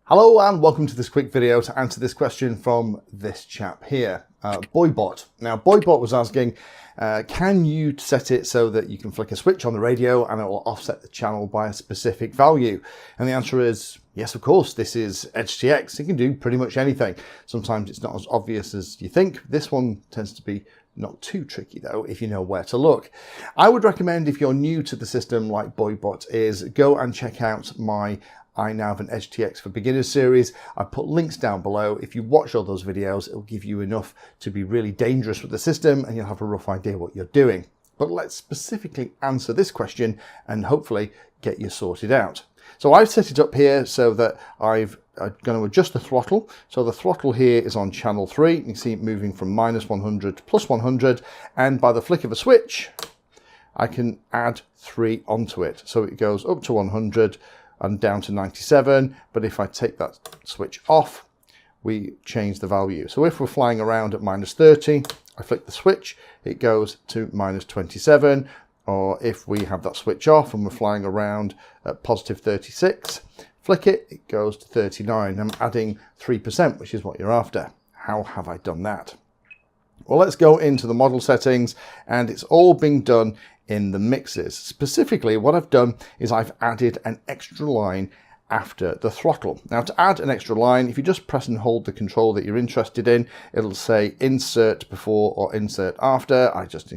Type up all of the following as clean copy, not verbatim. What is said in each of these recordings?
Hello and welcome to this quick video to answer this question from this chap here, Boybot. Now Boybot was asking, can you set it so that you can flick a switch on the radio and it will offset the channel by a specific value? And the answer is yes, of course. This is EdgeTX. It can do pretty much anything. Sometimes it's not as obvious as you think. This one tends to be not too tricky though, if you know where to look. I would recommend, if you're new to the system like Boybot is, go and check out my iNav and EdgeTX for Beginners series. I put links down below. If you watch all those videos, it'll give you enough to be really dangerous with the system and you'll have a rough idea what you're doing. But let's specifically answer this question and hopefully get you sorted out. So I've set it up here so that I'm going to adjust the throttle. So the throttle here is on channel 3. You can see it moving from -100 to +100, and by the flick of a switch I can add 3 onto it. So it goes up to 100 and down to 97, but if I take that switch off, we change the value. So if we're flying around at -30, I flick the switch, it goes to -27, or if we have that switch off and we're flying around at +36, flick it, it goes to 39. I'm adding 3%, which is what you're after. How have I done that? Well, let's go into the model settings, and it's all being done in the mixes. Specifically, what I've done is I've added an extra line after the throttle. Now, to add an extra line, if you just press and hold the control that you're interested in, it'll say insert before or insert after. I just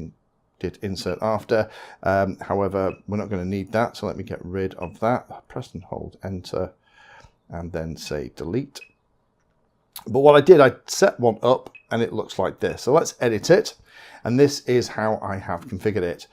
did insert after. However, we're not going to need that, so let me get rid of that. Press and hold enter and then say delete. But what I did, I set one up and it looks like this. So let's edit it. And this is how I have configured it.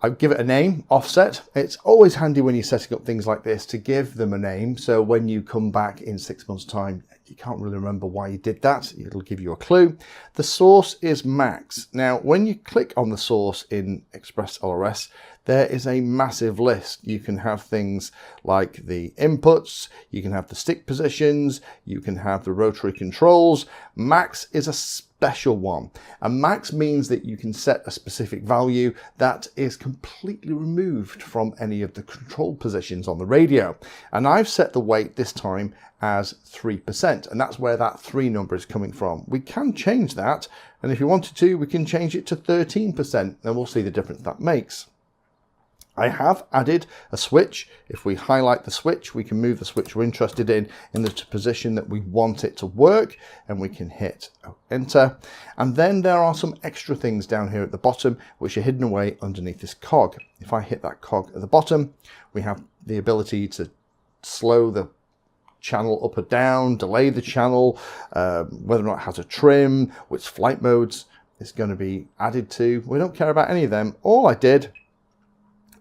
I give it a name, offset. It's always handy when you're setting up things like this to give them a name. So when you come back in 6 months' time, you can't really remember why you did that. It'll give you a clue. The source is max. Now, when you click on the source in Express LRS, there is a massive list. You can have things like the inputs, you can have the stick positions, you can have the rotary controls. Max is a special one. And max means that you can set a specific value that is completely removed from any of the control positions on the radio. And I've set the weight this time as 3%, and that's where that 3 number is coming from. We can change that, and if you wanted to, we can change it to 13%, and we'll see the difference that makes. I have added a switch. If we highlight the switch, we can move the switch we're interested in the position that we want it to work, and we can hit enter. And then there are some extra things down here at the bottom which are hidden away underneath this cog. If I hit that cog at the bottom, we have the ability to slow the channel up or down, delay the channel, whether or not it has a trim, which flight modes is going to be added to. We don't care about any of them. All I did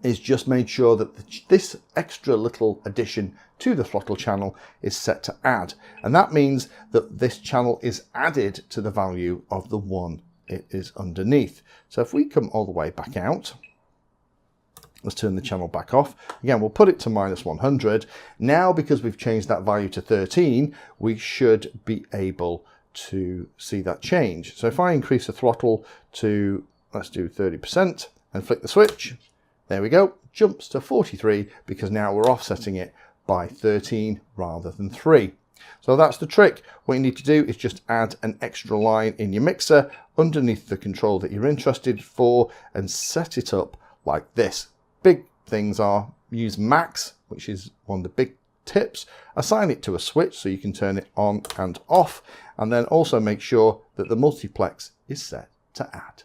is just made sure that this extra little addition to the throttle channel is set to add. And that means that this channel is added to the value of the one it is underneath. So if we come all the way back out, let's turn the channel back off. Again, we'll put it to -100. Now, because we've changed that value to 13, we should be able to see that change. So if I increase the throttle to, let's do 30% and flick the switch, there we go, jumps to 43 because now we're offsetting it by 13 rather than 3. So that's the trick. What you need to do is just add an extra line in your mixer underneath the control that you're interested for and set it up like this. Big things are use max, which is one of the big tips. Assign it to a switch so you can turn it on and off, and then also make sure that the multiplex is set to add.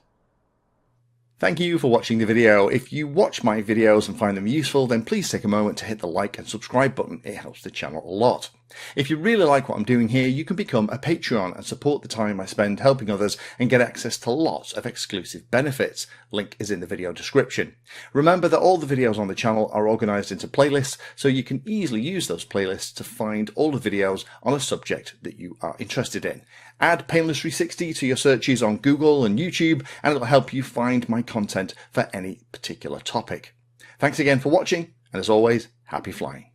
Thank you for watching the video. If you watch my videos and find them useful, then please take a moment to hit the like and subscribe button. It helps the channel a lot. If you really like what I'm doing here, you can become a Patreon and support the time I spend helping others and get access to lots of exclusive benefits. Link is in the video description. Remember that all the videos on the channel are organized into playlists, so you can easily use those playlists to find all the videos on a subject that you are interested in. Add Painless 360 to your searches on Google and YouTube, and it'll help you find my content for any particular topic. Thanks again for watching, and as always, happy flying.